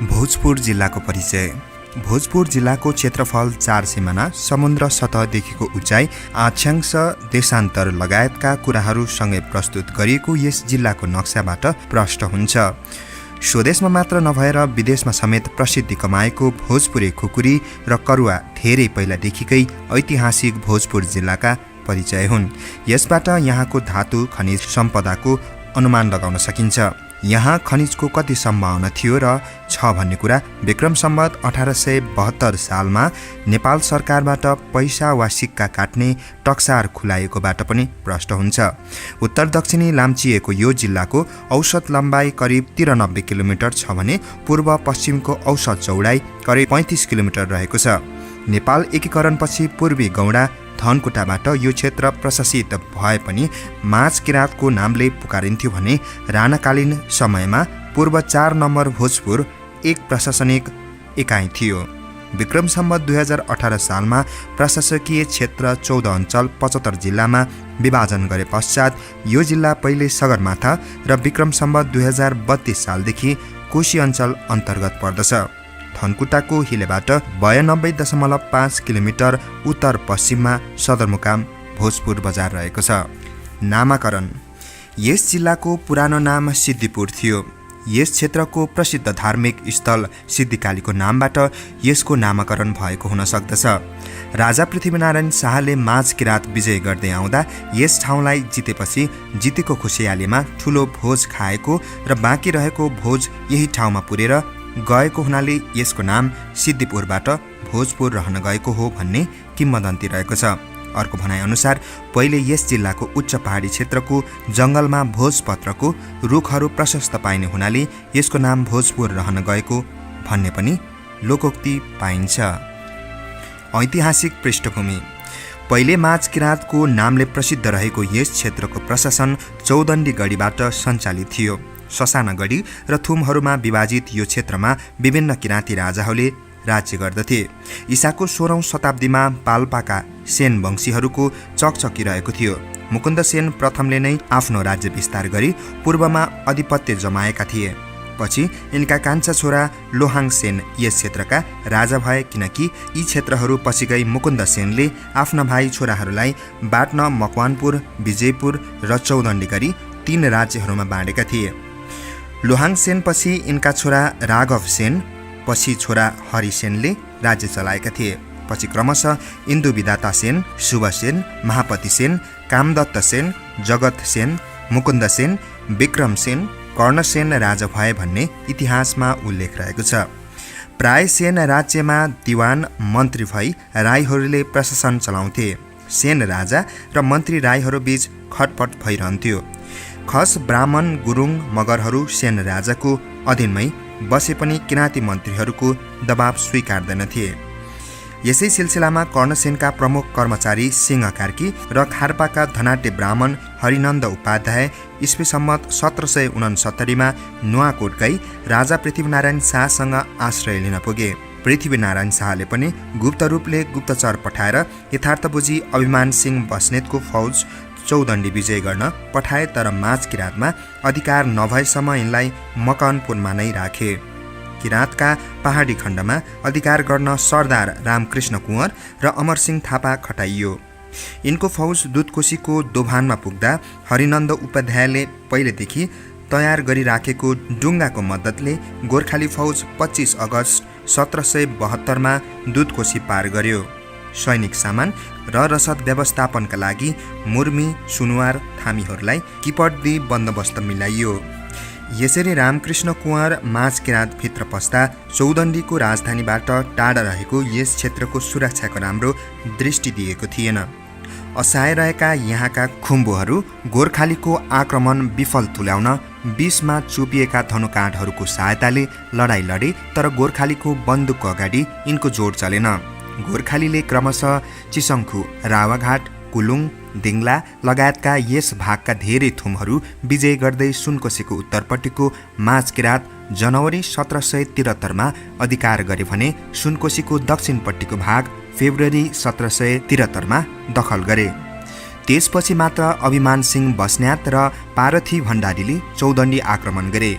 भोजपुर जिल्लाको परिचय। भोजपुर जिल्लाको क्षेत्रफल 4 सिमाना, समुद्र सतहदेखिको उचाइ, अक्षांश, देशान्तर लगायतका कुराहरूसँगै प्रस्तुत गरिएको यस जिल्लाको नक्साबाट प्रष्ट हुन्छ। स्वदेशमा मात्र नभएर विदेशमा समेत प्रसिद्धि कमाएको भोजपुरे खुकुरी र करुवा धेरै पहिलादेखिकै ऐतिहासिक भोजपुर जिल्लाका परिचय हुन्। यसबाट यहाँको धातु खनिज सम्पदाको अनुमान लगाउन सकिन्छ। यहाँ खनिजको कति सम्भावना थियो र छ भन्ने कुरा विक्रम सम्वत 1872 सालमा नेपाल सरकारबाट पैसा वा सिक्का काट्ने टक्सार खुलाएकोबाट पनि प्रष्ट हुन्छ। उत्तर दक्षिणी लाम्चिएको यो जिल्लाको औसत लम्बाइ करिब 93 किलोमिटर छ भने पूर्व पश्चिमको औसत चौडाइ करिब 35 किलोमिटर रहेको छ। नेपाल एकीकरणपछि पूर्वी गौडा धनकुटाबाट यो क्षेत्र प्रशासित भए पनि माझ किराँतको नामले पुकारिन्थ्यो भने राणाकालीन समयमा पूर्व 4 नम्बर भोजपुर एक प्रशासनिक एकाइ थियो। विक्रम सम्वत 2018 सालमा प्रशासकीय क्षेत्र 14 अञ्चल 75 जिल्लामा विभाजन गरे पश्चात यो जिल्ला पहिले सगरमाथा र विक्रम सम्वत 2032 सालदेखि कोशी अञ्चल अन्तर्गत पर्दछ। धनकुटाको हिलेबाट 92.5 किलोमिटर उत्तर पश्चिममा सदरमुकाम भोजपुर बजार रहेको छ। नामाकरण। यस जिल्लाको पुरानो नाम सिद्धिपुर थियो। यस क्षेत्रको प्रसिद्ध धार्मिक स्थल सिद्धिकालीको नामबाट यसको नामाकरण भएको हुन सक्दछ। राजा पृथ्वीनारायण शाहले माझ किराँत विजय गर्दै आउँदा यस ठाउँलाई जितेपछि जितेको खुसियालीमा ठुलो भोज खाएको र बाँकी रहेको भोज यही ठाउँमा पुरेर गएको हुनाले यसको नाम सिद्धिपुरबाट भोजपुर रहन गएको हो भन्ने किम्वदन्ती रहेको छ। अर्को भनाइअनुसार पहिले यस जिल्लाको उच्च पहाडी क्षेत्रको जङ्गलमा भोजपत्रको रुखहरू प्रशस्त पाइने हुनाले यसको नाम भोजपुर रहन गएको भन्ने पनि लोकोक्ति पाइन्छ। ऐतिहासिक पृष्ठभूमि। पहिले माझ किराँतको नामले प्रसिद्ध रहेको यस क्षेत्रको प्रशासन चौदण्डी गढीबाट सञ्चालित थियो। ससाना गढी र थुमहरूमा विभाजित यो क्षेत्रमा विभिन्न किराँती राजाहरूले राज्य गर्दथे। ईसाको 16औं शताब्दीमा पाल्पाका सेन वंशीहरूको चकचकी रहेको थियो। मुकुन्द सेन प्रथमले नै आफ्नो राज्य विस्तार गरी पूर्वमा अधिपत्य जमाएका थिए। पछि यिनका कान्छा छोरा लोहाङ सेन यस क्षेत्रका राजा भए, किनकि यी क्षेत्रहरू पछि गई मुकुन्द सेनले आफ्ना भाइ छोराहरूलाई बाट्न मकवानपुर, विजयपुर र चौदण्डी गरी 3 राज्यहरूमा बाँडेका थिए। लोहाङ सेन पछि यिनका छोरा राघव सेन, पछि छोरा हरि सेनले राज्य चलाएका थिए। पछि क्रमशः इन्दु विधाता सेन, शुभ सेन, महापति सेन, कामदत्त सेन, जगत सेन, मुकुन्द सेन, विक्रम सेन, कर्ण सेन राजा भए भन्ने इतिहासमा उल्लेख रहेको छ। प्राय सेन राज्यमा दिवान मन्त्री भई राईहरूले प्रशासन चलाउँथे। सेन राजा र मन्त्री राईहरू बीच खटपट भइरहन्थ्यो। खस ब्राह्मण, गुरुङ, मगरहरू सेन राजाको अधीनमै बसे पनि किराँती मन्त्रीहरूको दबाव स्वीकार्दैनथे। यसै सिलसिलामा कर्णसेनका प्रमुख कर्मचारी सिंह कार्की र खारपाका धनाट्य ब्राह्मण हरिनन्द उपाध्याय इस्वी सम्वत 1769 मा नुवाकोट गई राजा पृथ्वीनारायण शाहसँग आश्रय लिन पुगे। पृथ्वीनारायण शाहले पनि गुप्त रूपले गुप्तचर पठाएर यथार्थ बुझी अभिमान सिंह बस्नेतको फौज चौदण्डी विजय गर्न पठाए, तर माझ किराँतमा अधिकार नभएसम्म यिनलाई मकवानपुरमा नै राखे। किराँतका पहाडी खण्डमा अधिकार गर्न सरदार रामकृष्ण कुँवर र अमरसिंह थापा खटाइयो। यिनको फौज दुधकोशीको दोभानमा पुग्दा हरिनन्द उपाध्यायले पहिलेदेखि तयार गरिराखेको डुङ्गाको मद्दतले गोर्खाली फौज 25 अगस्त 1772 मा दुधकोशी पार गर्यो। सैनिक सामान र रसद व्यवस्थापनका लागि मुर्मी, सुनुवार, थामीहरूलाई किपट दिई बन्दोबस्त मिलाइयो। यसरी रामकृष्ण कुँवर माझ किराँत भित्र पस्दा चौदण्डीको राजधानीबाट टाढा रहेको यस क्षेत्रको सुरक्षाको राम्रो दृष्टि दिएको थिएन। असहाय रहेका यहाँका खुम्बुहरू गोर्खालीको आक्रमण विफल तुल्याउन 20 मा चुपिएका धनुकाँडहरूको सहायताले लडाईँ लडे, तर गोर्खालीको बन्दुकको अगाडि यिनको जोड चलेन। गोर्खालीले क्रमशः चिसङ्खु, रावाघाट, कुलुङ, दिङ्ला लगायतका यस भागका धेरै थुमहरू विजय गर्दै सुनकोशीको उत्तरपट्टिको माझ किराँत जनवरी 1773 मा अधिकार गरे भने सुनकोशीको दक्षिणपट्टिको भाग फेब्रुअरी 1773 मा दखल गरे। त्यसपछि मात्र अभिमान सिंह बस्न्यात र पारथी भण्डारीले चौदण्डी आक्रमण गरे।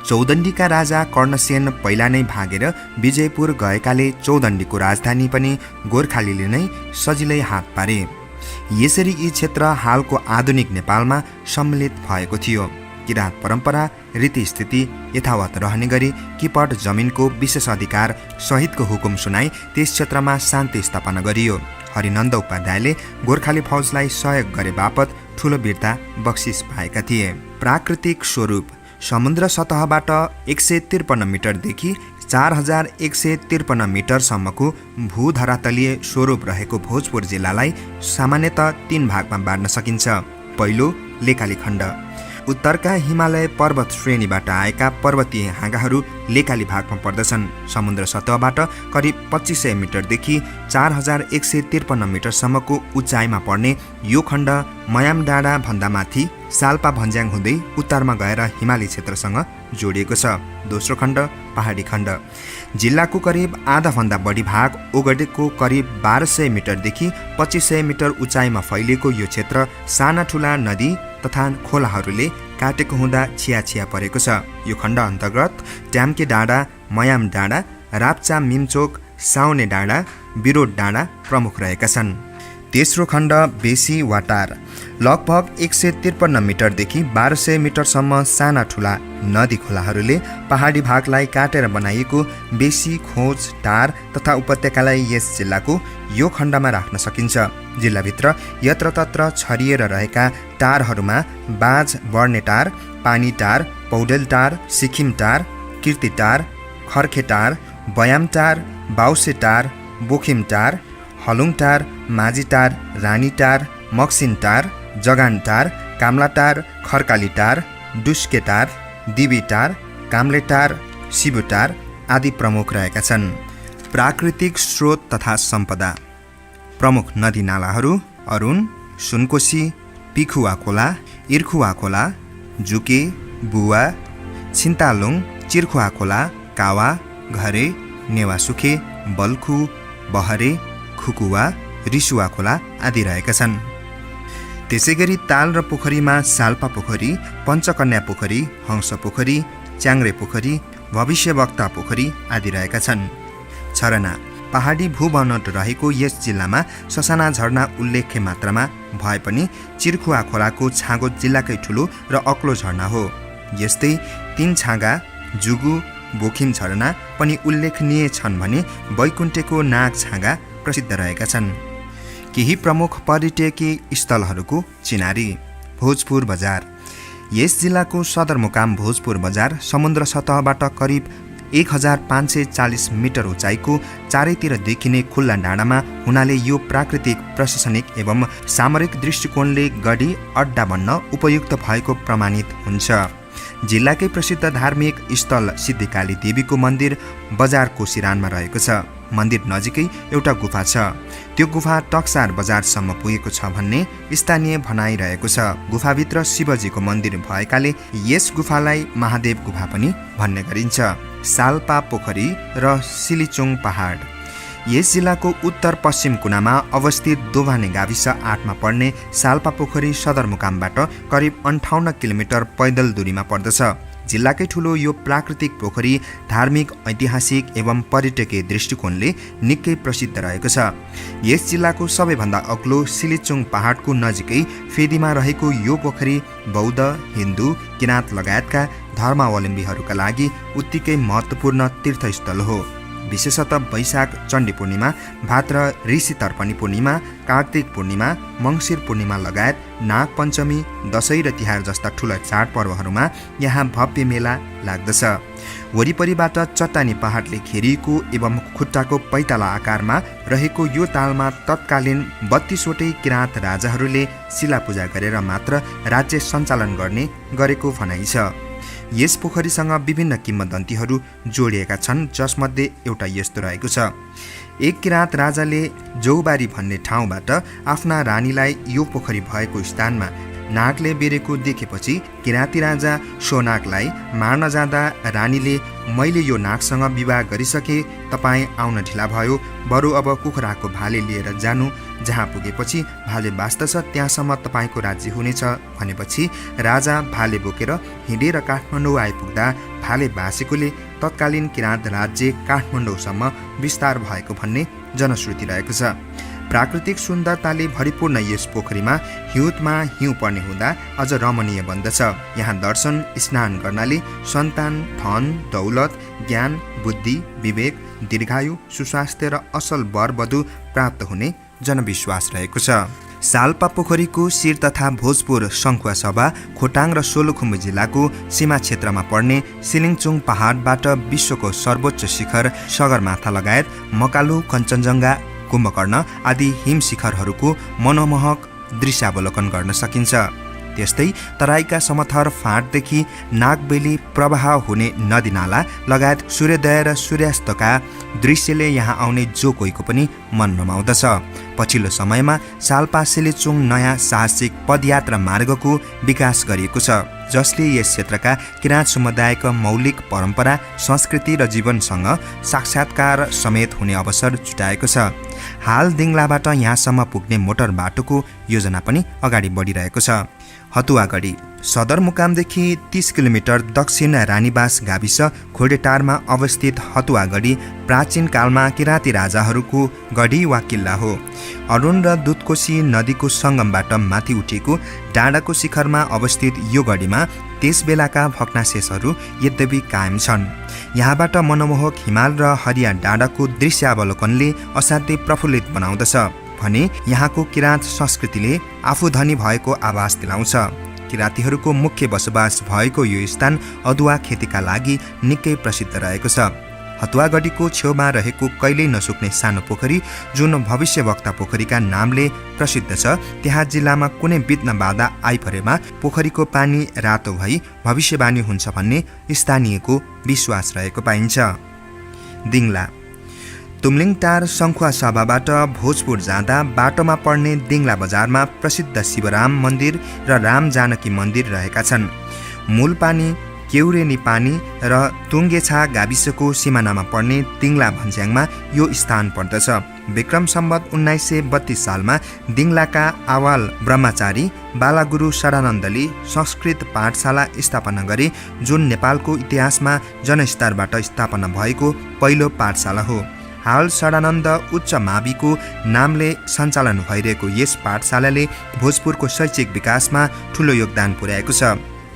चौदण्डीका राजा कर्णसेन पहिला नै भागेर विजयपुर गएकाले चौदण्डीको राजधानी पनि गोर्खालीले नै सजिलै हात पारे। यसरी यी क्षेत्र हालको आधुनिक नेपालमा सम्मिलित भएको थियो। किराँत परम्परा रीतिस्थिति यथावत रहने गरी किपट जमिनको विशेष अधिकार सहितको हुकुम सुनाई त्यस क्षेत्रमा शान्ति स्थापना गरियो। हरिनन्द उपाध्यायले गोर्खाली फौजलाई सहयोग गरे बापत ठूलो वीरता बक्सिस पाएका थिए। प्राकृतिक स्वरूप समुद्र सतहबाट 153 मिटरदेखि 4153 मिटरसम्मको भूधरातलीय स्वरूप रहेको भोजपुर जिल्लालाई सामान्यतः 3 भागमा बाँड्न सकिन्छ। पहिलो लेकाली खण्ड। उत्तरका हिमालय पर्वत श्रेणीबाट आएका पर्वतीय हाँगाहरू लेकाली भागमा पर्दछन्। समुद्र सतहबाट करिब 2500 मिटरदेखि 4153 मिटरसम्मको उचाइमा पर्ने यो खण्ड मयाम डाँडा भन्दा माथि साल्पा भन्ज्याङ हुँदै उत्तरमा गएर हिमाली क्षेत्रसँग जोडिएको छ। दोस्रो खण्ड पहाडी खण्ड। जिल्लाको करिब आधाभन्दा बढी भाग ओगडेको करिब 1200 मिटरदेखि 2500 मिटर उचाइमा फैलिएको यो क्षेत्र साना ठुला नदी तथा खोलाहरूले काटेको हुँदा छिया परेको छ। यो खण्ड अन्तर्गत ट्याम्के डाँडा, मयाम डाँडा, राप्चा मिमचोक, साउने डाँडा, बिरोड डाँडा प्रमुख रहेका छन्। तेस्रो खण्ड बेसी वाटार। लगभग 153 मिटरदेखि 1200 मिटरसम्म साना ठुला नदी खोलाहरूले पहाडी भागलाई काटेर बनाइएको बेसी खोज टार तथा उपत्यकालाई यस जिल्लाको यो खण्डमा राख्न सकिन्छ। जिल्लाभित्र यत्रतत्र छरिएर रहेका टारहरूमा बाज बर्ने टार, पानी टार, पौडेल टार, सिक्किम टार, कीर्ति टार, खर्खे टार, बयाम टार, बाउसे टार, बोखिम टार, हलुङ टार, माझी टार, रानी टार, मक्सिन टार, जगान टार, काम्ला टार, खर्काली टार, डुस्के टार, दिवी टार, काम्ले टार, शिबु टार आदि प्रमुख रहेका छन्। प्राकृतिक स्रोत तथा सम्पदा। प्रमुख नदी नालाहरू अरुण, सुनकोशी, पिखुवा खोला, इर्खुवा खोला, जुके, बुवा, छिन्तालुङ, चिर्खुवा खोला, कावा, घरे, नेवासुखे, बल्खु, बहरे, खुकुवा, रिसुवा खोला आदि रहेका छन्। त्यसैगरी ताल र पोखरीमा साल्पा पोखरी, पञ्चकन्या पोखरी, हंस पोखरी, च्याङ्रे पोखरी, भविष्यवक्ता पोखरी आदि रहेका छन्। झरना। पहाडी भूबनोट रहेको यस जिल्लामा ससाना झरना उल्लेख्य मात्रामा भए पनि चिर्खुवा खोलाको छाँगो जिल्लाकै ठुलो र अग्लो झरना हो। यस्तै 3 छाँगा, जुगु, बोखिम झरना पनि उल्लेखनीय छन् भने बैकुण्ठेको नाग छाँगा प्रसिद्ध रहेका छन्। केही प्रमुख पर्यटकीय स्थलहरूको चिनारी। भोजपुर बजार। यस जिल्लाको सदरमुकाम भोजपुर बजार समुद्र सतहबाट करिब 1540 मिटर उचाइको चारैतिर देखिने खुल्ला डाँडामा हुनाले यो प्राकृतिक, प्रशासनिक एवं सामरिक दृष्टिकोणले गढी अड्डा बन्न उपयुक्त भएको प्रमाणित हुन्छ। जिल्लाकै प्रसिद्ध धार्मिक स्थल सिद्धिकाली देवीको मन्दिर बजारको सिरानमा रहेको छ। मन्दिर नजिकै एउटा गुफा छ। त्यो गुफा टक्सार बजारसम्म पुगेको छ भन्ने स्थानीय भनाइरहेको छ। गुफाभित्र शिवजीको मन्दिर भएकाले यस गुफालाई महादेव गुफा पनि भन्ने गरिन्छ। साल्पा पोखरी र सिलिचोङ पहाड। यस जिल्लाको उत्तर पश्चिम कुनामा अवस्थित दोभाने गाविस 8मा पर्ने साल्पा पोखरी सदरमुकामबाट करिब 58 किलोमिटर पैदल दूरीमा पर्दछ। जिल्लाकै ठुलो यो प्राकृतिक पोखरी धार्मिक, ऐतिहासिक एवं पर्यटकीय दृष्टिकोणले निकै प्रसिद्ध रहेको छ। यस जिल्लाको सबैभन्दा अग्लो सिलिचोङ पहाडको नजिकै फेदीमा रहेको यो पोखरी बौद्ध, हिन्दू, किराँत लगायतका धर्मावलम्बीहरूका लागि उत्तिकै महत्त्वपूर्ण तीर्थस्थल हो। विशेषतः वैशाख चण्डी पूर्णिमा, भाद्र ऋषि तर्पणी पूर्णिमा, कार्तिक पूर्णिमा, मङ्सिर पूर्णिमा लगायत नाग पञ्चमी, दशैँ र तिहार जस्ता ठुला चाडपर्वहरूमा यहाँ भव्य मेला लाग्दछ। वरिपरिबाट चट्टानी पहाडले घेरिएको एवं खुट्टाको पैताला आकारमा रहेको यो तालमा तत्कालीन 32वटै किराँत राजाहरूले शिला पूजा गरेर मात्र राज्य सञ्चालन गरेको भनाइ छ। यस पोखरीसँग विभिन्न किम्वदन्तीहरू जोडिएका छन्, जसमध्ये एउटा यस्तो रहेको छ। एक किराँत राजाले जौबारी भन्ने ठाउँबाट आफ्ना रानीलाई यो पोखरी भएको स्थानमा नागले बेरेको देखेपछि किराँती राजा सो नागलाई मार्न जाँदा रानीले मैले यो नागसँग विवाह गरिसके, तपाईँ आउन ढिला भयो, बरु अब कुखुराको भाले लिएर जानु, जहाँ पुगेपछि भाले बाँच्दछ त्यहाँसम्म तपाईँको राज्य हुनेछ भनेपछि राजा भाले बोकेर हिँडेर काठमाडौँ आइपुग्दा भाले भाषेकोले तत्कालीन किराँत राज्य काठमाडौँसम्म विस्तार भएको भन्ने जनश्रुति रहेको छ। प्राकृतिक सुन्दरताले भरिपूर्ण यस पोखरीमा हिउँदमा हिउँ पर्ने हुँदा अझ रमणीय बन्दछ। यहाँ दर्शन स्नान गर्नाले सन्तान, धन, दौलत, ज्ञान, बुद्धि, विवेक, दीर्घायु, सुस्वास्थ्य र असल वरवधु प्राप्त हुने जनविश्वास रहेको छ। साल्पा पोखरीको शिर तथा भोजपुर सङ्खुवा सभा खोटाङ र सोलुखुम्बु जिल्लाको सीमा क्षेत्रमा पर्ने सिलिङचुङ पहाडबाट विश्वको सर्वोच्च शिखर सगरमाथा लगायत मकालु, कञ्चनजङ्घा, कुम्भकर्ण आदि हिम शिखरहरूको मनमोहक दृश्यावलोकन गर्न सकिन्छ। त्यस्तै तराईका समथर फाँटदेखि नागबेली प्रवाह हुने नदीनाला लगायत सूर्योदय र सूर्यास्तका दृश्यले यहाँ आउने जो कोहीको पनि मन रमाउँदछ। पछिल्लो समयमा साल्पा सिलिचुङ नयाँ साहसिक पदयात्रा मार्गको विकास गरिएको छ, जसले यस क्षेत्रका किराँत समुदायका मौलिक परम्परा, संस्कृति र जीवनसँग साक्षात्कार समेत हुने अवसर जुटाएको छ। हाल दिङलाबाट यहाँसम्म पुग्ने मोटर बाटोको योजना पनि अगाडि बढिरहेको छ। हतुवागढी सदरमुकामदेखि 30 किलोमिटर दक्षिण रानीबास गाविस खोडेटारमा अवस्थित हतुवागढी प्राचीन कालमा किराँती राजाहरूको गढी वा किल्ला हो। अरुण र दुधकोशी नदीको सङ्गमबाट माथि उठेको डाँडाको शिखरमा अवस्थित यो गढीमा त्यस बेलाका भग्नाशेषहरू यद्यपि कायम छन्। यहाँबाट मनमोहक हिमाल र हरिया डाँडाको दृश्यावलोकनले असाध्यै प्रफुल्लित बनाउँदछ भने यहाँको किराँत संस्कृतिले आफू धनी भएको आभास दिलाउँछ। किराँतीहरूको मुख्य बसोबास भएको यो स्थान अदुवा खेतीका लागि निकै प्रसिद्ध रहेको छ। हतुवागढीको छेउमा रहेको कहिल्यै नसुक्ने सानो पोखरी जुन भविष्यवक्ता पोखरीका नामले प्रसिद्ध छ, त्यहाँ जिल्लामा कुनै विघ्न बाधा आइपरेमा पोखरीको पानी रातो भई भविष्यवाणी हुन्छ भन्ने स्थानीयको विश्वास रहेको पाइन्छ। दिङला तुमलिङटार सङ्खुवा सभाबाट भोजपुर जाँदा बाटोमा पर्ने दिङला बजारमा प्रसिद्ध शिवराम मन्दिर र राम जानकी मन्दिर रहेका छन्। मूलपानी, केउरेनी पानी र तुङ्गेछा गाविसको सिमानामा पर्ने दिङला भन्ज्याङमा यो स्थान पर्दछ। विक्रम सम्वत 1932 सालमा दिङलाका आवाल ब्रह्मचारी बालागुरु षडानन्दले संस्कृत पाठशाला स्थापना गरे, जुन नेपालको इतिहासमा जनस्तरबाट स्थापना भएको पहिलो पाठशाला हो। हाल षडानन्द उच्च माविको नामले सञ्चालन भइरहेको यस पाठशालाले भोजपुरको शैक्षिक विकासमा ठूलो योगदान पुर्याएको छ।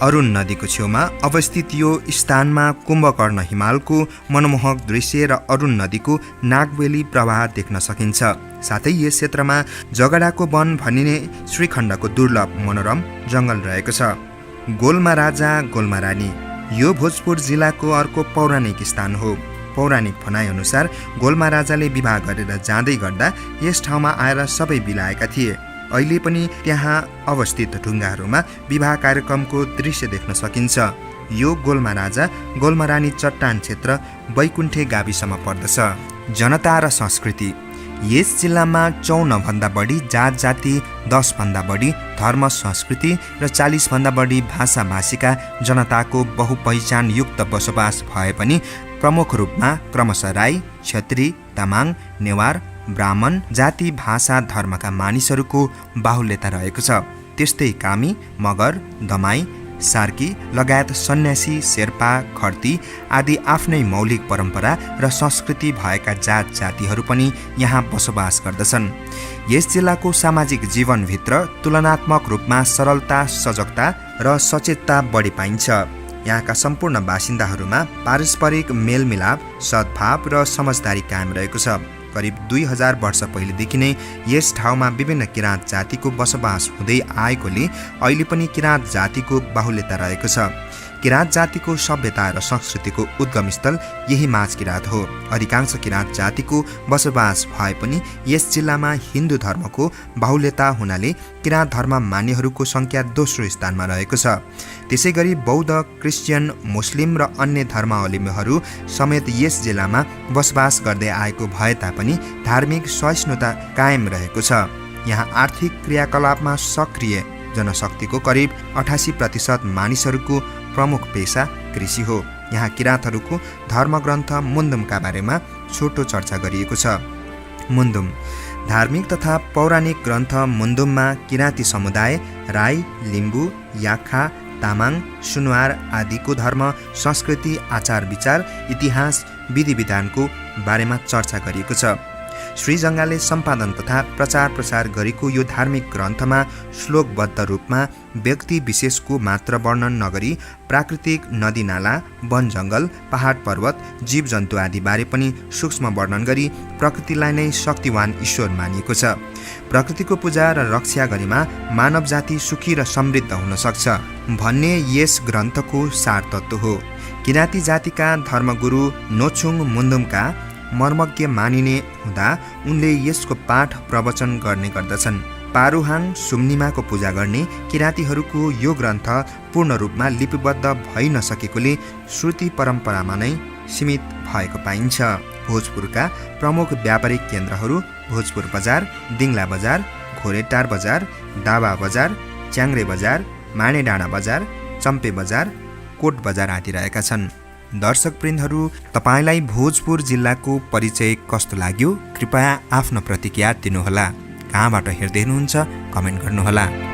अरुण नदीको छेउमा अवस्थित यो स्थानमा कुम्भकर्ण हिमालको मनमोहक दृश्य र अरुण नदीको नागबेली प्रवाह देख्न सकिन्छ। साथै यस क्षेत्रमा जगडाको वन भनिने श्रीखण्डको दुर्लभ मनोरम जङ्गल रहेको छ। गोल्मा राजा गोल्मा रानी यो भोजपुर जिल्लाको अर्को पौराणिक स्थान हो। पौराणिक भनाइअनुसार गोल्मा राजाले विवाह गरेर जाँदै गर्दा यस ठाउँमा आएर सबै बिलाएका थिए। अहिले पनि त्यहाँ अवस्थित ढुङ्गाहरूमा विवाह कार्यक्रमको दृश्य देख्न सकिन्छ। यो गोल्मा राजा गोल्मा रानी चट्टान क्षेत्र बैकुण्ठे गाविसमा पर्दछ। जनता र संस्कृति यस जिल्लामा 54 भन्दा बढी जात जाति, 10 भन्दा बढी धर्म संस्कृति र 40 भन्दा बढी भाषा भाषीका जनताको बहुपहिचान युक्त बसोबास भए पनि प्रमुख रूपमा क्रमशः राई, क्षेत्री, तामाङ, नेवार, ब्राह्मण जाति, भाषा, धर्मका मानिसहरूको बाहुल्यता रहेको छ। त्यस्तै कामी, मगर, दमाई, सार्की लगायत सन्यासी, शेर्पा, खर्ती आदि आफ्नै मौलिक परम्परा र संस्कृति भएका जात जातिहरू पनि यहाँ बसोबास गर्दछन्। यस जिल्लाको सामाजिक जीवनभित्र तुलनात्मक रूपमा सरलता, सजगता र सचेतता बढी पाइन्छ। यहाँका सम्पूर्ण बासिन्दाहरूमा पारस्परिक मेलमिलाप, सद्भाव र समझदारी कायम रहेको छ। करिब 2000 वर्ष पहिलेदेखि नै यस ठाउँमा विभिन्न किराँत जातिको बसोबास हुँदै आएकोले अहिले पनि किराँत जातिको बाहुल्यता रहेको छ। किराँत जातिको सभ्यता र संस्कृतिको उद्गम स्थल यही माझ किराँत हो। अधिकांश किराँत जातिको बसोबास भए पनि यस जिल्लामा हिन्दू धर्मको बाहुल्यता हुनाले किराँत धर्म मान्नेहरूको सङ्ख्या दोस्रो स्थानमा रहेको छ। त्यसैगरी बौद्ध, क्रिस्चियन, मुस्लिम र अन्य धर्मावलम्बीहरू समेत यस जिल्लामा बसोबास गर्दै आएको भए तापनि धार्मिक सहिष्णुता कायम रहेको छ। यहाँ आर्थिक क्रियाकलापमा सक्रिय जनशक्तिको करिब 88% मानिसहरूको प्रमुख पेशा कृषि हो। यहाँ किराँतहरूको धर्मग्रन्थ मुन्दुमका बारेमा छोटो चर्चा गरिएको छ। मुन्दुम धार्मिक तथा पौराणिक ग्रन्थ मुन्दुममा किराँती समुदाय राई, लिम्बू, याखा, तामाङ, सुनवार आदिको धर्म, संस्कृति, आचार विचार, इतिहास, विधि विधानको बारेमा चर्चा गरिएको छ। श्री जङ्गाले सम्पादन तथा प्रचार प्रसार गरेको यो धार्मिक ग्रन्थमा श्लोकबद्ध रूपमा व्यक्ति विशेषको मात्र वर्णन नगरी प्राकृतिक नदीनाला, वन जङ्गल, पहाड पर्वत, जीव जन्तु आदि बारे पनि सूक्ष्म वर्णन गरी प्रकृतिलाई नै शक्तिवान ईश्वर मानिएको छ। प्रकृतिको पूजा र रक्षा गरेमा मानव जाति सुखी र समृद्ध हुन सक्छ भन्ने यस ग्रन्थको सार तत्त्व हो। किराँती जातिका धर्मगुरु नोछुङ मुन्दुमका मर्मज्ञ मानिने हुँदा उनले यसको पाठ प्रवचन गर्ने गर्दछन्। पारुहाङ सुम्निमाको पूजा गर्ने किराँतीहरूको यो ग्रन्थ पूर्ण रूपमा लिपिबद्ध भइ नसकेकोले श्रुति परम्परामा नै सीमित भएको पाइन्छ। भोजपुरका प्रमुख व्यापारिक केन्द्रहरू भोजपुर बजार, दिङ्ला बजार, घोरेटार बजार, दावा बजार, च्याङ्ग्रे बजार, माणेडाँडा बजार, चम्पे बजार, कोट बजार आदि रहेका छन्। दर्शकवृन्दहरू, तपाईलाई भोजपुर जिल्लाको परिचय कस्तो लाग्यो? कृपया आफ्नो प्रतिक्रिया दिनुहोला। कहाँबाट हेर्दै हुनुहुन्छ कमेन्ट गर्नुहोला।